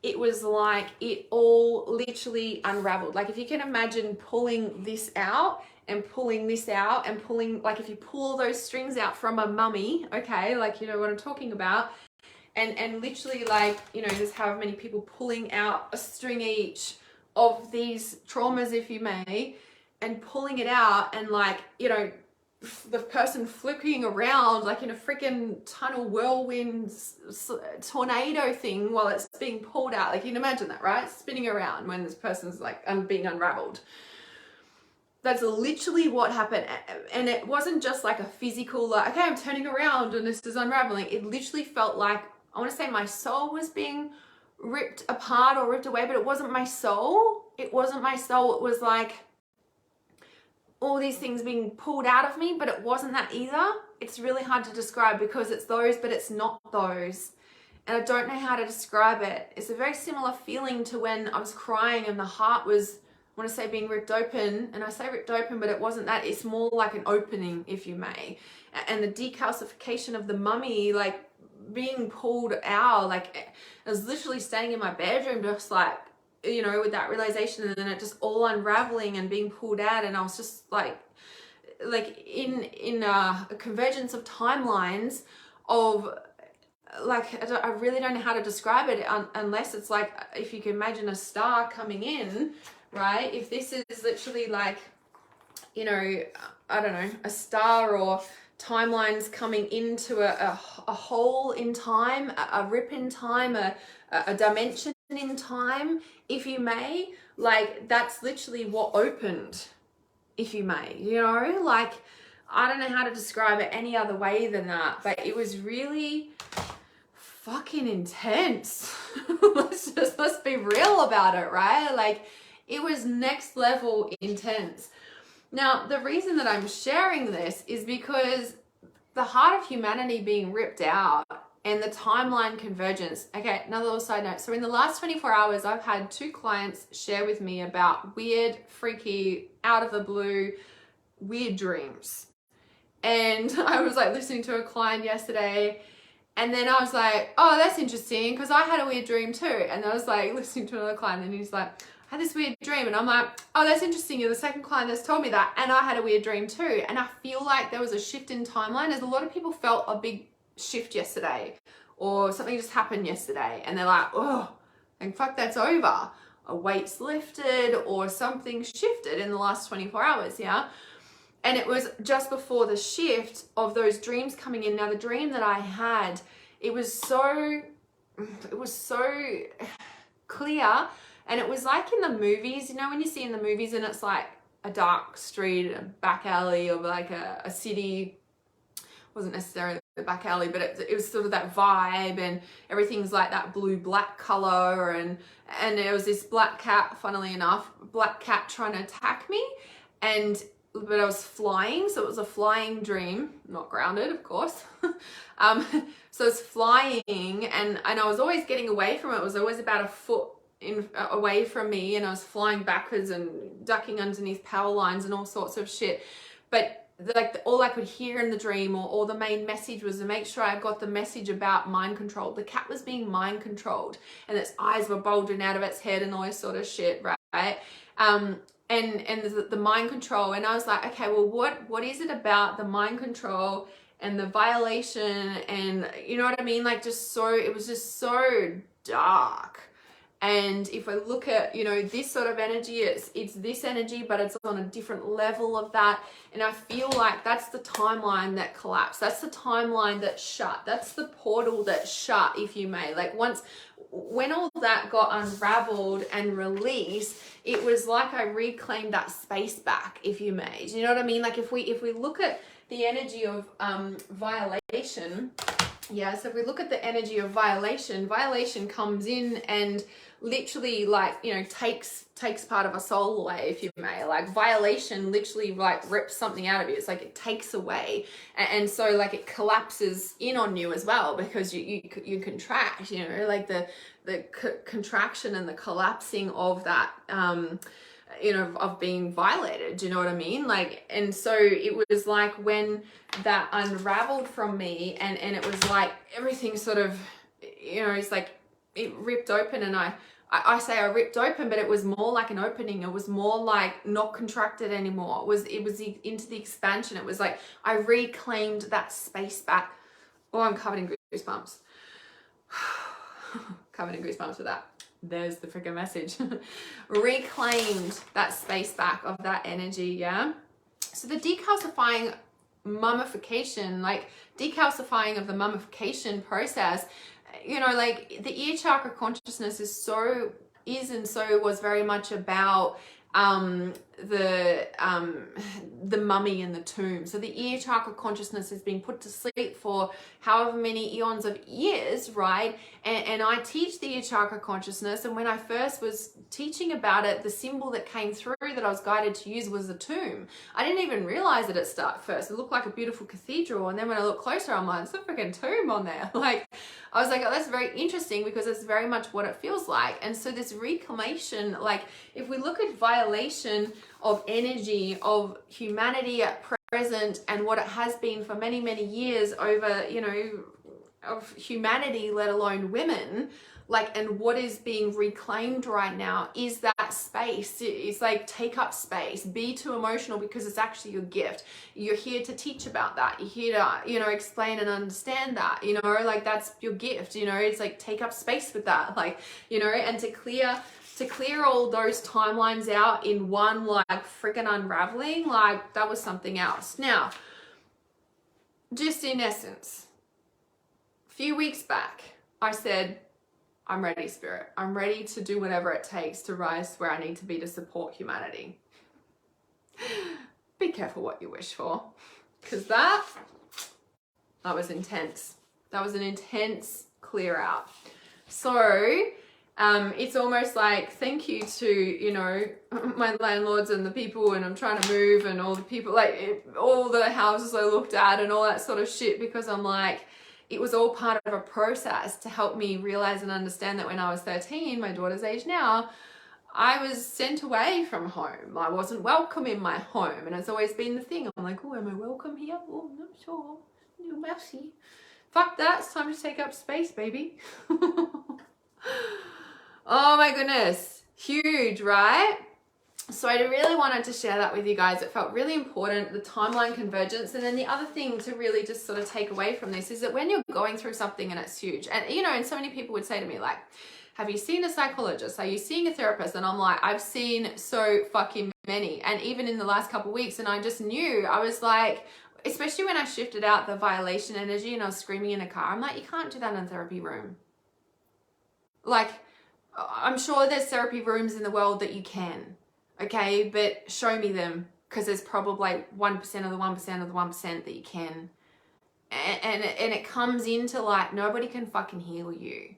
it was like it all literally unraveled. Like if you can imagine pulling this out and pulling this out and pulling, like if you pull those strings out from a mummy, okay, like you know what I'm talking about, and literally like, you know, there's however many people pulling out a string each of these traumas, if you may, and pulling it out, and like, you know, the person flipping around like in a freaking tunnel whirlwind tornado thing while it's being pulled out. Like you can imagine that, right? Spinning around when this person's like being unraveled. That's literally what happened. And it wasn't just like a physical, like, okay, I'm turning around and this is unraveling. It literally felt like, I want to say my soul was being ripped apart or ripped away, but it wasn't my soul. It wasn't my soul. It was like all these things being pulled out of me, but it wasn't that either. It's really hard to describe because it's those, but it's not those. And I don't know how to describe it. It's a very similar feeling to when I was crying and the heart was, I want to say, being ripped open. And I say ripped open, but it wasn't that. It's more like an opening, if you may. And the decalcification of the mummy, like being pulled out, like I was literally staying in my bedroom just like, you know, with that realization, and then it just all unraveling and being pulled out. And I was just like in a convergence of timelines of like, I really don't know how to describe it unless it's like, if you can imagine a star coming in, right? If this is literally like, you know, I don't know, a star or timelines coming into a hole in time, a rip in time, a dimension in time, if you may, like that's literally what opened, if you may, you know, like I don't know how to describe it any other way than that, but it was really fucking intense. let's be real about it, right? Like it was next level intense. Now, the reason that I'm sharing this is because the heart of humanity being ripped out and the timeline convergence. Okay, another little side note. So in the last 24 hours, I've had 2 clients share with me about weird, freaky, out of the blue, weird dreams. And I was like listening to a client yesterday, and then I was like, oh, that's interesting, because I had a weird dream too. And I was like listening to another client, and he's like, I had this weird dream, and I'm like, oh, that's interesting, you're the second client that's told me that, and I had a weird dream too. And I feel like there was a shift in timeline, as a lot of people felt a big shift yesterday, or something just happened yesterday, and they're like, oh, and fuck, that's over. A weight's lifted, or something shifted in the last 24 hours, yeah? And it was just before the shift of those dreams coming in. Now, the dream that I had, it was so clear. And it was like in the movies, you know, when you see in the movies and it's like a dark street, a back alley, or like a city, wasn't necessarily the back alley, but it was sort of that vibe, and everything's like that blue-black color, and there was this black cat, funnily enough, black cat trying to attack me, but I was flying, so it was a flying dream, not grounded, of course. So it's flying, and I was always getting away from it. It was always about a foot away from me, and I was flying backwards and ducking underneath power lines and all sorts of shit. But like all I could hear in the dream, or the main message, was to make sure I got the message about mind control. The cat was being mind controlled, and its eyes were bulging out of its head and all this sort of shit, right? And the mind control, and I was like, okay, well, what is it about the mind control and the violation, and you know what I mean? Like, it was just so dark. And if I look at, you know, this sort of energy, it's this energy, but it's on a different level of that. And I feel like that's the timeline that collapsed. That's the timeline that shut. That's the portal that shut, if you may. Like when all that got unraveled and released, it was like I reclaimed that space back, if you may. Do you know what I mean? Like if we look at the energy of violation, Yeah, so if we look at the energy of violation, violation comes in and literally, like, you know, takes part of a soul away, if you may. Like, violation literally like rips something out of you. It's like it takes away, and so like it collapses in on you as well, because you contract, you know, like the contraction and the collapsing of that you know, of being violated. Do you know what I mean? Like, and so it was like when that unraveled from me, and it was like everything sort of, you know, it's like it ripped open, and I say I ripped open, but it was more like an opening. It was more like not contracted anymore. It was into the expansion. It was like I reclaimed that space back. Oh, I'm covered in goosebumps. Covered in goosebumps with that. There's the freaking message. Reclaimed that space back of that energy, yeah? So the decalcifying mummification, like decalcifying of the mummification process, you know, like the ear chakra consciousness is and so was very much about the mummy in the tomb. So the ear chakra consciousness is being put to sleep for however many eons of years, right? And I teach the ear chakra consciousness, and when I first was teaching about it, the symbol that came through that I was guided to use was the tomb. I didn't even realize it at first. It looked like a beautiful cathedral, and then when I looked closer, I'm like, there's a freaking tomb on there. Like, I was like, oh, that's very interesting, because it's very much what it feels like. And so this reclamation, like if we look at violation of energy of humanity at present, and what it has been for many, many years over, you know, of humanity, let alone women, like, and what is being reclaimed right now is that space. It's like, take up space, be too emotional, because it's actually your gift. You're here to teach about that. You're here to, you know, explain and understand that, you know, like that's your gift, you know. It's like, take up space with that, like, you know, and to clear all those timelines out in one like freaking unraveling, like that was something else. Now, just in essence, a few weeks back, I said, I'm ready, Spirit. I'm ready to do whatever it takes to rise to where I need to be to support humanity. Be careful what you wish for, because that was intense. That was an intense clear out. So it's almost like thank you to, you know, my landlords and the people, and I'm trying to move, and all the people, like all the houses I looked at and all that sort of shit, because I'm like, it was all part of a process to help me realize and understand that when I was 13, my daughter's age now, I was sent away from home. I wasn't welcome in my home, and it's always been the thing. I'm like, oh, am I welcome here? Oh, I'm not sure. You're messy. Fuck that. It's time to take up space, baby. Oh my goodness. Huge, right? So I really wanted to share that with you guys. It felt really important, the timeline convergence. And then the other thing to really just sort of take away from this is that when you're going through something and it's huge, and you know, and so many people would say to me like, have you seen a psychologist? Are you seeing a therapist? And I'm like, I've seen so fucking many. And even in the last couple of weeks, and I just knew, I was like, especially when I shifted out the violation energy and I was screaming in a car, I'm like, you can't do that in a therapy room. Like, I'm sure there's therapy rooms in the world that you can. Okay, but show me them, because there's probably like 1% of the 1% of the 1% that you can. And it comes into like, nobody can fucking heal you.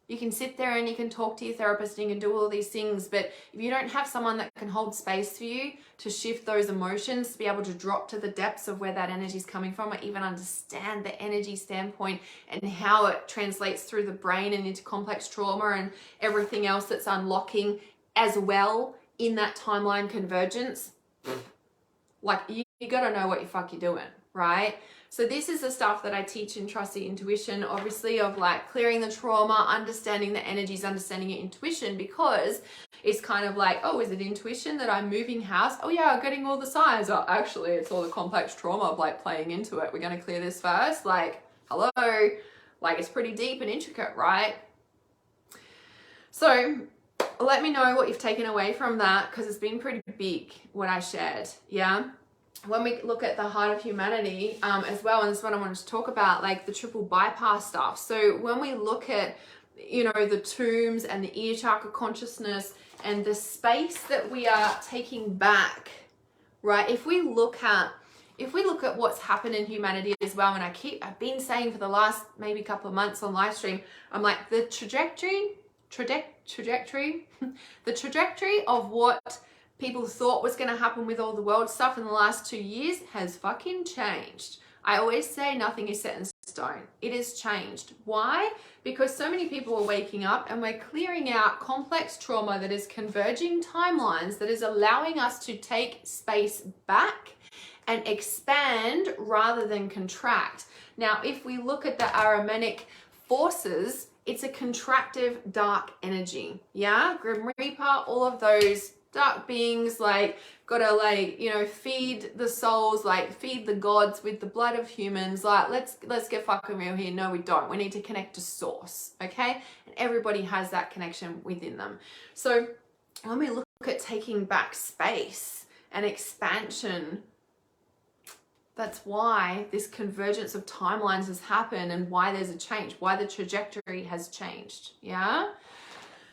You can sit there and you can talk to your therapist and you can do all these things, but if you don't have someone that can hold space for you to shift those emotions, to be able to drop to the depths of where that energy is coming from, or even understand the energy standpoint and how it translates through the brain and into complex trauma and everything else that's unlocking as well in that timeline convergence, like you gotta know what the fuck you're doing, right? So this is the stuff that I teach in Trust Your Intuition, obviously, of like clearing the trauma, understanding the energies, understanding your intuition, because it's kind of like, oh, is it intuition that I'm moving house? Oh yeah, I'm getting all the signs. Oh, actually, it's all the complex trauma of like playing into it. We're gonna clear this first. Like, hello, like it's pretty deep and intricate, right? So let me know what you've taken away from that, because it's been pretty big what I shared, yeah? When we look at the heart of humanity as well, and this is what I wanted to talk about, like the triple bypass stuff. So when we look at, you know, the tombs and the ear chakra consciousness and the space that we are taking back, right? If we look at if we look at what's happened in humanity as well, and I've been saying for the last maybe couple of months on live stream, I'm like, the trajectory the trajectory of what people thought was going to happen with all the world stuff in the last 2 years has fucking changed. I always say nothing is set in stone. It has changed. Why? Because so many people are waking up and we're clearing out complex trauma that is converging timelines, that is allowing us to take space back and expand rather than contract. Now, if we look at the Aramanic forces, it's a contractive dark energy. Yeah, Grim Reaper, all of those dark beings, like, gotta, like, you know, feed the souls, like feed the gods with the blood of humans. Like, let's get fucking real here. No, we don't. We need to connect to source. Okay, and everybody has that connection within them. So when we look at taking back space and expansion, that's why this convergence of timelines has happened, and why there's a change, why the trajectory has changed. Yeah,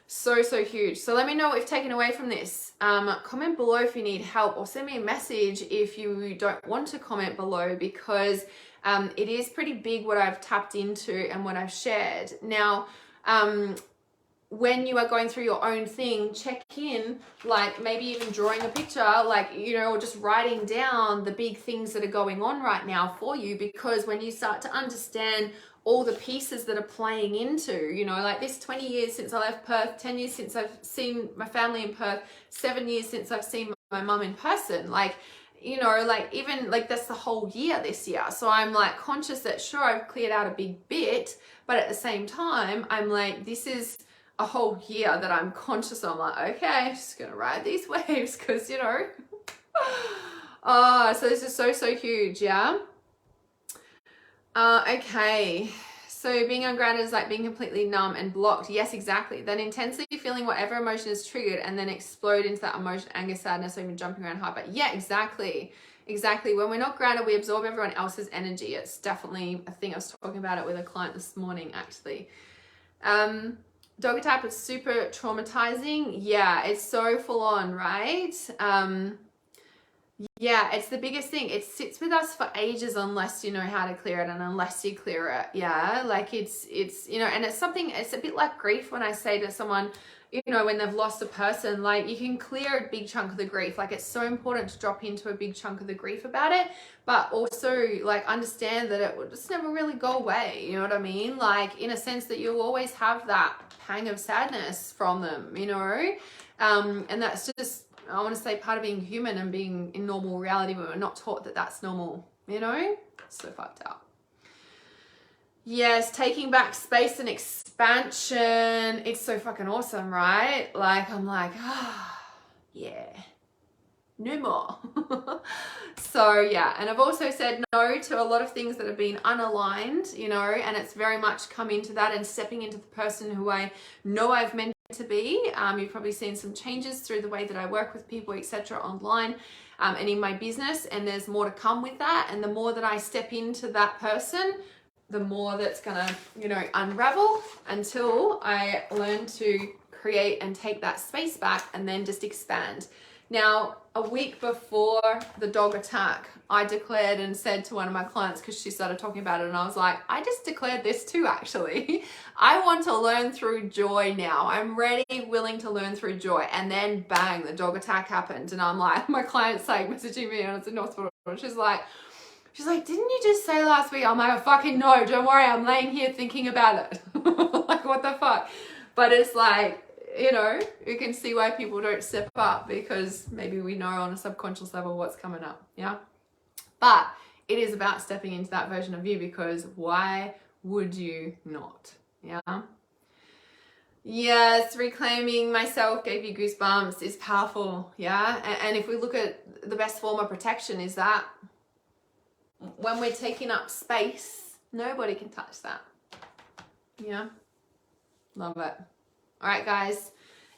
so huge. So let me know what you've taken away from this. Comment below if you need help, or send me a message if you don't want to comment below, because it is pretty big what I've tapped into and what I've shared. Now, when you are going through your own thing, check in, like maybe even drawing a picture, like, you know, or just writing down the big things that are going on right now for you, because when you start to understand all the pieces that are playing into, you know, like this 20 years since I left Perth, 10 years since I've seen my family in Perth, 7 years since I've seen my mum in person, like, you know, like even like that's the whole year this year. So I'm like conscious that sure, I've cleared out a big bit, but at the same time, I'm like, this is a whole year that I'm conscious. I'm like, okay, I'm just gonna ride these waves, because, you know, oh, so this is so huge. Yeah. Okay, so being ungrounded is like being completely numb and blocked. Yes, exactly. Then intensely feeling whatever emotion is triggered and then explode into that emotion, anger, sadness, or even jumping around hyper. Yeah, exactly. When we're not grounded, we absorb everyone else's energy. It's definitely a thing. I was talking about it with a client this morning, actually. Doggy type is super traumatizing. Yeah, it's so full on, right? Yeah, it's the biggest thing. It sits with us for ages unless you know how to clear it, and unless you clear it. Yeah, like it's you know, and it's something, it's a bit like grief when I say to someone, you know, when they've lost a person, like you can clear a big chunk of the grief. Like it's so important to drop into a big chunk of the grief about it, but also like understand that it will just never really go away. You know what I mean? Like in a sense that you'll always have that pang of sadness from them, you know? And that's just, I want to say, part of being human and being in normal reality, but we're not taught that that's normal, you know? So fucked up. Yes, taking back space and expansion. It's so fucking awesome, right? Like, I'm like, yeah, no more. So yeah, and I've also said no to a lot of things that have been unaligned, you know, and it's very much come into that and stepping into the person who I know I've meant to be. You've probably seen some changes through the way that I work with people, etc., online and in my business, and there's more to come with that. And the more that I step into that person, the more that's gonna, you know, unravel until I learn to create and take that space back and then just expand. Now, a week before the dog attack, I declared and said to one of my clients, because she started talking about it, and I was like, I just declared this too, actually. I want to learn through joy now. I'm ready, willing to learn through joy. And then bang, the dog attack happened. And I'm like, my client's like messaging me, and it's in hospital. She's like, didn't you just say last week? I'm like, fucking no, don't worry. I'm laying here thinking about it. Like, what the fuck? But it's like, you know, you can see why people don't step up, because maybe we know on a subconscious level what's coming up. Yeah. But it is about stepping into that version of you, because why would you not? Yeah. Yes, reclaiming myself gave you goosebumps is powerful. Yeah. And if we look at the best form of protection, is that when we're taking up space, nobody can touch that. Yeah. Love it. All right, guys.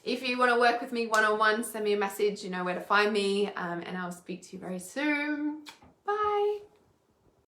If you want to work with me one-on-one, send me a message. You know where to find me, and I'll speak to you very soon.